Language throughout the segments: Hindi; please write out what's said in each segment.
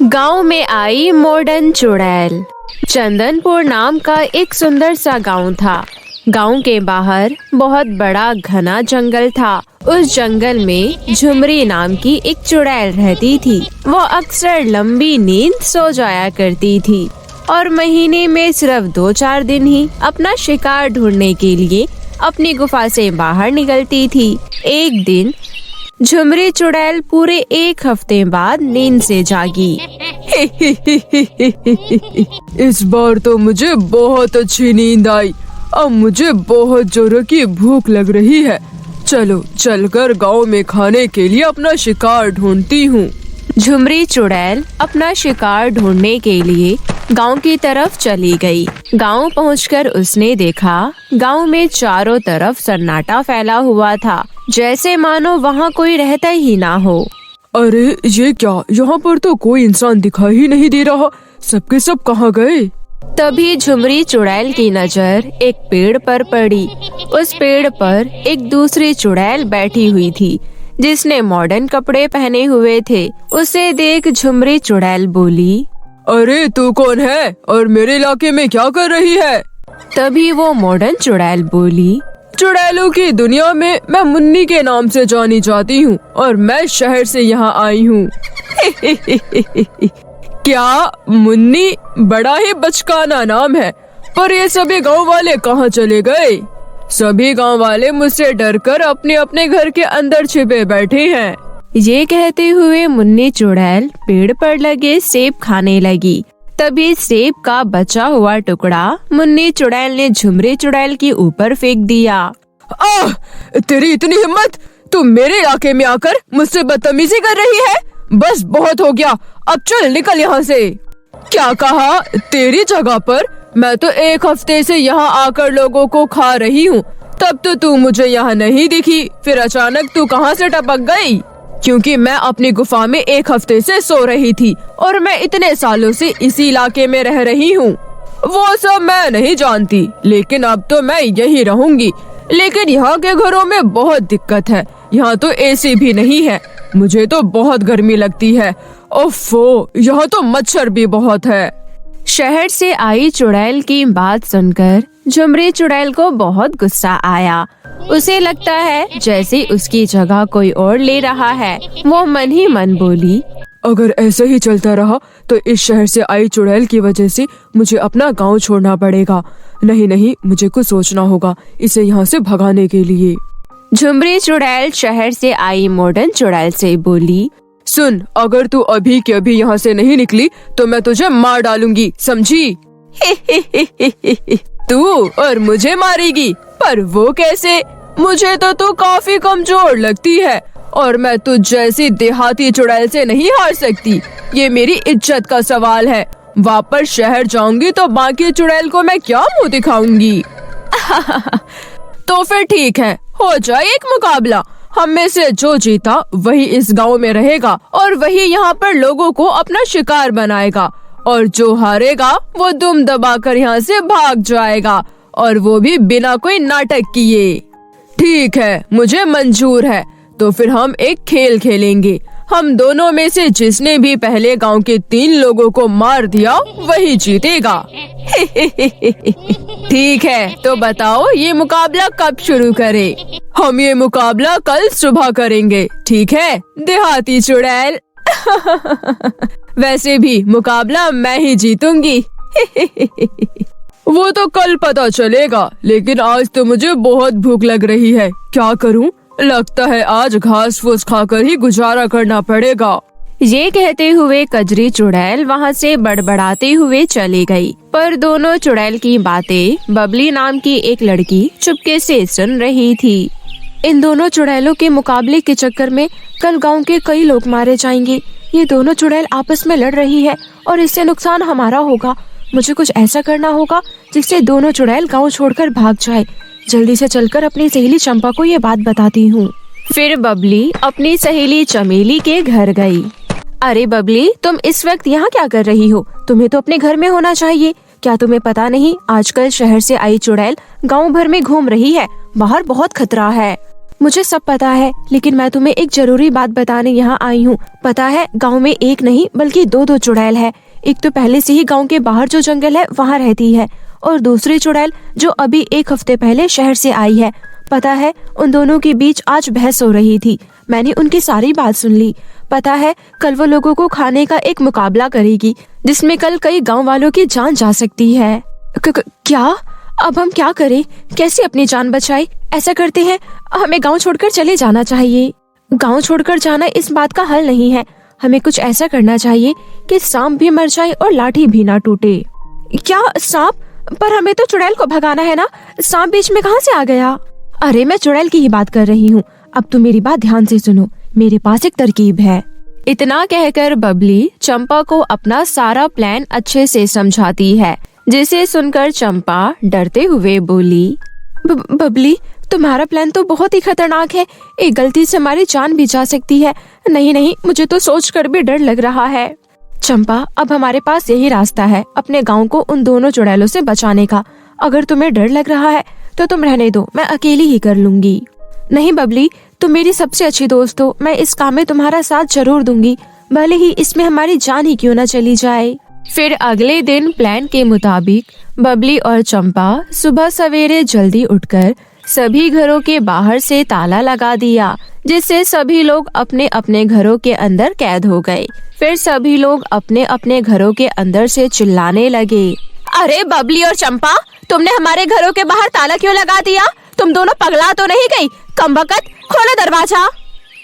गांव में आई मॉडर्न चुड़ैल। चंदनपुर नाम का एक सुंदर सा गांव था। गांव के बाहर बहुत बड़ा घना जंगल था। उस जंगल में झुमरी नाम की एक चुड़ैल रहती थी। वो अक्सर लंबी नींद सो जाया करती थी और महीने में सिर्फ 2-4 दिन ही अपना शिकार ढूंढने के लिए अपनी गुफा से बाहर निकलती थी। एक दिन झुमरी चुड़ैल पूरे 1 हफ्ते बाद नींद से जागी। इस बार तो मुझे बहुत अच्छी नींद आई। अब मुझे बहुत जोरों की भूख लग रही है। चलो चलकर गांव में खाने के लिए अपना शिकार ढूंढती हूँ। झुमरी चुड़ैल अपना शिकार ढूंढने के लिए गांव की तरफ चली गई। गांव पहुंचकर उसने देखा गांव में चारों तरफ सन्नाटा फैला हुआ था, जैसे मानो वहां कोई रहता ही ना हो। अरे ये क्या, यहाँ पर तो कोई इंसान दिखाई ही नहीं दे रहा। सबके सब कहाँ गए? तभी झुमरी चुड़ैल की नजर एक पेड़ पर पड़ी। उस पेड़ पर एक दूसरी चुड़ैल बैठी हुई थी जिसने मॉडर्न कपड़े पहने हुए थे। उसे देख झुमरी चुड़ैल बोली, अरे तू कौन है और मेरे इलाके में क्या कर रही है? तभी वो मॉडर्न चुड़ैल बोली, चुड़ैलों की दुनिया में मैं मुन्नी के नाम से जानी जाती हूँ और मैं शहर से यहाँ आई हूँ। क्या मुन्नी? बड़ा ही बचकाना नाम है। पर ये सभी गांव वाले कहाँ चले गए? सभी गांव वाले मुझसे डरकर अपने अपने घर के अंदर छिपे बैठे हैं। ये कहते हुए मुन्नी चुड़ैल पेड़ पर लगे सेब खाने लगी। तभी सेब का बचा हुआ टुकड़ा मुन्नी चुड़ैल ने झुमरी चुड़ैल के ऊपर फेंक दिया। आह! तेरी इतनी हिम्मत! तू मेरे इलाके में आकर मुझसे बदतमीजी कर रही है। बस बहुत हो गया, अब चल निकल यहाँ से। क्या कहा? तेरी जगह पर मैं तो 1 हफ्ते से यहाँ आकर लोगों को खा रही हूँ। तब तो तू मुझे यहाँ नहीं दिखी, फिर अचानक तू कहाँ से टपक गई? क्योंकि मैं अपनी गुफा में 1 हफ्ते से सो रही थी और मैं इतने सालों से इसी इलाके में रह रही हूँ। वो सब मैं नहीं जानती, लेकिन अब तो मैं यहीं रहूंगी। लेकिन यहाँ के घरों में बहुत दिक्कत है। यहाँ तो एसी भी नहीं है। मुझे तो बहुत गर्मी लगती है। ओफो, यहाँ तो मच्छर भी बहुत है। शहर से आई चुड़ैल की बात सुनकर झुमरी चुड़ैल को बहुत गुस्सा आया। उसे लगता है जैसे उसकी जगह कोई और ले रहा है। वो मन ही मन बोली, अगर ऐसे ही चलता रहा तो इस शहर से आई चुड़ैल की वजह से मुझे अपना गांव छोड़ना पड़ेगा। नहीं, मुझे कुछ सोचना होगा इसे यहाँ से भगाने के लिए। झुमरी चुड़ैल शहर से आई मॉडर्न चुड़ैल से बोली, सुन, अगर तू अभी के अभी यहाँ से नहीं निकली तो मैं तुझे मार डालूंगी, समझी? तू और मुझे मारेगी? पर वो कैसे? मुझे तो तू काफी कमजोर लगती है और मैं तुझ जैसी देहाती चुड़ैल से नहीं हार सकती। ये मेरी इज्जत का सवाल है। वापस शहर जाऊंगी तो बाकी चुड़ैल को मैं क्या मुंह दिखाऊंगी? तो फिर ठीक है, हो जाए एक मुकाबला। हम में से जो जीता वही इस गांव में रहेगा और वही यहाँ पर लोगों को अपना शिकार बनाएगा, और जो हारेगा वो दुम दबाकर यहाँ से भाग जाएगा, और वो भी बिना कोई नाटक किए। ठीक है, मुझे मंजूर है। तो फिर हम एक खेल खेलेंगे। हम दोनों में से जिसने भी पहले गांव के 3 लोगों को मार दिया वही जीतेगा। ठीक है, तो बताओ ये मुकाबला कब शुरू करें? हम ये मुकाबला कल सुबह करेंगे, ठीक है देहाती चुड़ैल? वैसे भी मुकाबला मैं ही जीतूंगी। वो तो कल पता चलेगा, लेकिन आज तो मुझे बहुत भूख लग रही है। क्या करूं? लगता है आज घास फूस खाकर ही गुजारा करना पड़ेगा। ये कहते हुए कजरी चुड़ैल वहाँ से बड़बड़ाते हुए चली गई। पर दोनों चुड़ैल की बातें बबली नाम की एक लड़की चुपके से सुन रही थी। इन दोनों चुड़ैलों के मुकाबले के चक्कर में कल गांव के कई लोग मारे जाएंगे। ये दोनों चुड़ैल आपस में लड़ रही है और इससे नुकसान हमारा होगा। मुझे कुछ ऐसा करना होगा जिससे दोनों चुड़ैल गांव छोड़कर भाग जाए। जल्दी से चलकर अपनी सहेली चंपा को ये बात बताती हूँ। फिर बबली अपनी सहेली चमेली के घर गई। अरे बबली, तुम इस वक्त यहाँ क्या कर रही हो? तुम्हें तो अपने घर में होना चाहिए। क्या तुम्हें पता नहीं आजकल शहर से आई चुड़ैल गांव भर में घूम रही है। बाहर बहुत खतरा है। मुझे सब पता है, लेकिन मैं तुम्हें एक जरूरी बात बताने यहाँ आई हूँ। पता है, गांव में एक नहीं बल्कि दो चुड़ैल है। एक तो पहले से ही गांव के बाहर जो जंगल है वहाँ रहती है, और दूसरी चुड़ैल जो अभी 1 हफ्ते पहले शहर से आई है। पता है, उन दोनों के बीच आज बहस हो रही थी। मैंने उनकी सारी बात सुन ली। पता है, कल वो लोगों को खाने का एक मुकाबला करेगी, जिसमें कल कई गांव वालों की जान जा सकती है। क्या? अब हम क्या करें? कैसे अपनी जान बचाए? ऐसा करते हैं, हमें गांव छोड़कर चले जाना चाहिए। गांव छोड़कर जाना इस बात का हल नहीं है। हमें कुछ ऐसा करना चाहिए कि सांप भी मर जाए और लाठी भी ना टूटे। क्या सांप? पर हमें तो चुड़ैल को भगाना है ना। सांप बीच में कहाँ से आ गया? अरे, मैं चुड़ैल की ही बात कर रही हूँ। अब तुम मेरी बात ध्यान से सुनो, मेरे पास एक तरकीब है। इतना कहकर बबली चंपा को अपना सारा प्लान अच्छे से समझाती है, जिसे सुनकर चंपा डरते हुए बोली, बबली, तुम्हारा प्लान तो बहुत ही खतरनाक है। एक गलती से हमारी जान भी जा सकती है। नहीं, मुझे तो सोचकर भी डर लग रहा है। चंपा, अब हमारे पास यही रास्ता है अपने गांव को उन दोनों चुड़ैलों से बचाने का। अगर तुम्हें डर लग रहा है तो तुम रहने दो, मैं अकेली ही कर लूंगी। नहीं बबली, तुम मेरी सबसे अच्छी दोस्त हो। मैं इस काम में तुम्हारा साथ जरूर दूंगी, भले ही इसमें हमारी जान ही क्यों न चली जाए। फिर अगले दिन प्लान के मुताबिक बबली और चंपा सुबह सवेरे जल्दी उठकर सभी घरों के बाहर से ताला लगा दिया, जिससे सभी लोग अपने अपने घरों के अंदर कैद हो गए। फिर सभी लोग अपने अपने घरों के अंदर से चिल्लाने लगे, अरे बबली और चंपा, तुमने हमारे घरों के बाहर ताला क्यों लगा दिया? तुम दोनों पगला तो नहीं गई? कमबख्त, खोलो दरवाजा।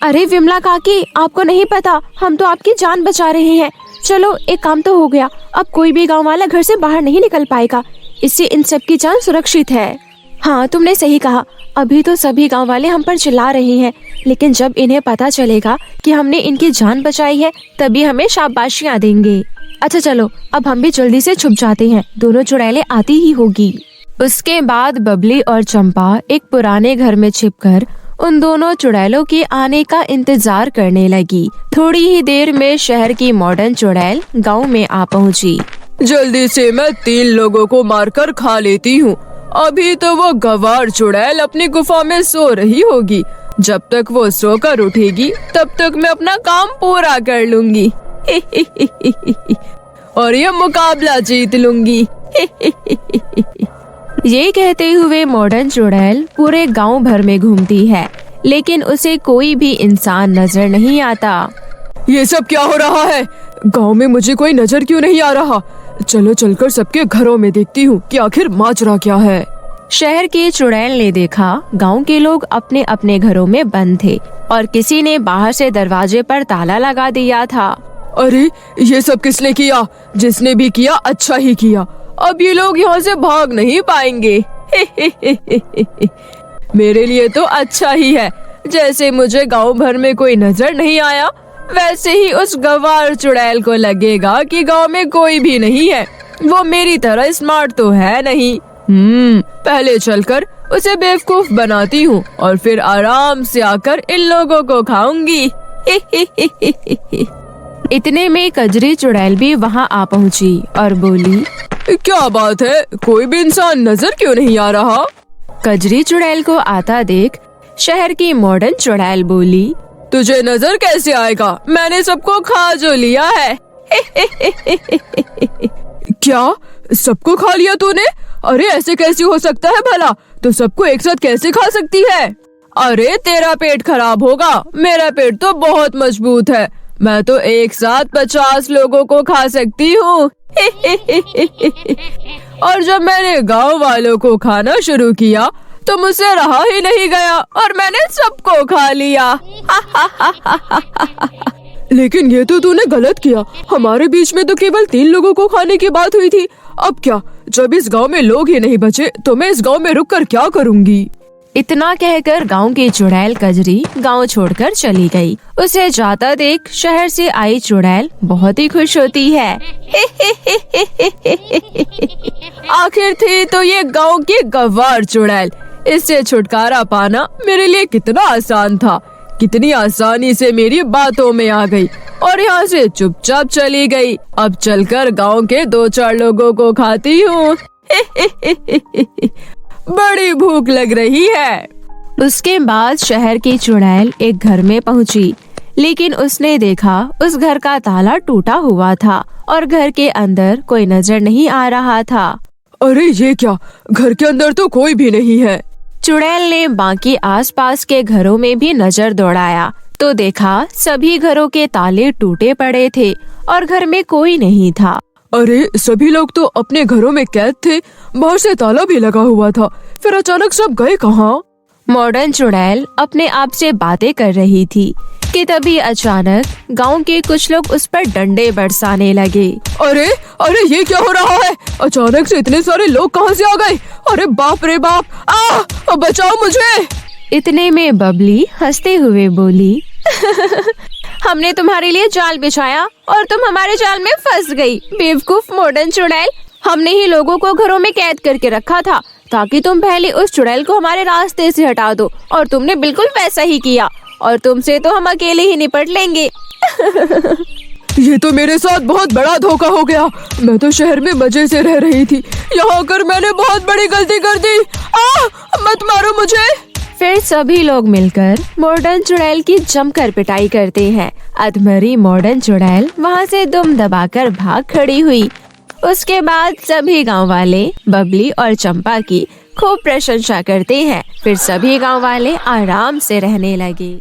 अरे विमला काकी, आपको नहीं पता, हम तो आपकी जान बचा रहे हैं। चलो, एक काम तो हो गया। अब कोई भी गांव वाला घर से बाहर नहीं निकल पाएगा। इससे इन सब की जान सुरक्षित है। हाँ, तुमने सही कहा। अभी तो सभी गांव वाले हम पर चिल्ला रहे हैं, लेकिन जब इन्हें पता चलेगा कि हमने इनकी जान बचाई है, तभी हमें शाबाशियाँ देंगे। अच्छा चलो, अब हम भी जल्दी से छुप जाते हैं। दोनों चुड़ैलें आती ही होगी। उसके बाद बबली और चंपा एक पुराने घर में छिपकर उन दोनों चुड़ैलों के आने का इंतजार करने लगी। थोड़ी ही देर में शहर की मॉडर्न चुड़ैल गांव में आ पहुंची। जल्दी से मैं 3 लोगों को मारकर खा लेती हूँ। अभी तो वो गवार चुड़ैल अपनी गुफा में सो रही होगी। जब तक वो सोकर उठेगी, तब तक मैं अपना काम पूरा कर लूंगी और ये मुकाबला जीत लूंगी। ये कहते हुए मॉडर्न चुड़ैल पूरे गांव भर में घूमती है, लेकिन उसे कोई भी इंसान नजर नहीं आता। ये सब क्या हो रहा है? गांव में मुझे कोई नजर क्यों नहीं आ रहा? चलो चलकर सबके घरों में देखती हूँ कि आखिर माजरा क्या है। शहर के चुड़ैल ने देखा गांव के लोग अपने अपने घरों में बंद थे और किसी ने बाहर से दरवाजे पर ताला लगा दिया था। अरे, ये सब किसने किया? जिसने भी किया अच्छा ही किया। अब ये लोग यहाँ से भाग नहीं पाएंगे। मेरे लिए तो अच्छा ही है। जैसे मुझे गांव भर में कोई नजर नहीं आया, वैसे ही उस गवार चुड़ैल को लगेगा कि गांव में कोई भी नहीं है। वो मेरी तरह स्मार्ट तो है नहीं। पहले चलकर उसे बेवकूफ बनाती हूँ और फिर आराम से आकर इन लोगों को खाऊंगी। इतने में कजरी चुड़ैल भी वहाँ आ पहुँची और बोली, क्या बात है, कोई भी इंसान नजर क्यों नहीं आ रहा? कजरी चुड़ैल को आता देख शहर की मॉडर्न चुड़ैल बोली, तुझे नजर कैसे आएगा? मैंने सबको खा जो लिया है। क्या? सबको खा लिया तूने? अरे ऐसे कैसे हो सकता है भला? तो सबको एक साथ कैसे खा सकती है? अरे तेरा पेट खराब होगा, मेरा पेट तो बहुत मजबूत है। मैं तो एक साथ 50 लोगों को खा सकती हूँ। और जब मैंने गांव वालों को खाना शुरू किया तो मुझसे रहा ही नहीं गया और मैंने सबको खा लिया। लेकिन ये तो तूने गलत किया। हमारे बीच में तो केवल 3 लोगों को खाने की बात हुई थी। अब क्या? जब इस गांव में लोग ही नहीं बचे तो मैं इस गांव में रुककर क्या करूंगी? इतना कहकर गांव की चुड़ैल कजरी गांव छोड़कर चली गई। उसे जाता देख शहर से आई चुड़ैल बहुत ही खुश होती है। आखिर थी तो ये गांव की गवार चुड़ैल। इससे छुटकारा पाना मेरे लिए कितना आसान था। कितनी आसानी से मेरी बातों में आ गई और यहाँ से चुपचाप चली गई। अब चलकर गांव के 2-4 लोगों को खाती हूँ। बड़ी भूख लग रही है। उसके बाद शहर की चुड़ैल एक घर में पहुंची, लेकिन उसने देखा उस घर का ताला टूटा हुआ था और घर के अंदर कोई नजर नहीं आ रहा था। अरे ये क्या, घर के अंदर तो कोई भी नहीं है। चुड़ैल ने बाकी आसपास के घरों में भी नजर दौड़ाया तो देखा सभी घरों के ताले टूटे पड़े थे और घर में कोई नहीं था। अरे सभी लोग तो अपने घरों में कैद थे, बाहर से ताला भी लगा हुआ था, फिर अचानक सब गए कहाँ? मॉडर्न चुड़ैल अपने आप से बातें कर रही थी कि तभी अचानक गांव के कुछ लोग उस पर डंडे बरसाने लगे। अरे अरे ये क्या हो रहा है? अचानक से इतने सारे लोग कहाँ से आ गए? अरे बाप रे बाप, बचाओ मुझे। इतने में बबली हंसते हुए बोली हमने तुम्हारे लिए जाल बिछाया और तुम हमारे जाल में फंस गई। बेवकूफ मॉडर्न चुड़ैल, हमने ही लोगों को घरों में कैद करके रखा था ताकि तुम पहले उस चुड़ैल को हमारे रास्ते से हटा दो, और तुमने बिल्कुल वैसा ही किया, और तुमसे तो हम अकेले ही निपट लेंगे। ये तो मेरे साथ बहुत बड़ा धोखा हो गया। मैं तो शहर में मजे से रह रही थी, यहाँ आकर मैंने बहुत बड़ी गलती कर दी। मत मारो मुझे। फिर सभी लोग मिलकर मॉडर्न चुड़ैल की जमकर पिटाई करते हैं। अधमरी मॉडर्न चुड़ैल वहाँ से दुम दबाकर भाग खड़ी हुई। उसके बाद सभी गांव वाले बबली और चंपा की खूब प्रशंसा करते हैं। फिर सभी गांव वाले आराम से रहने लगे।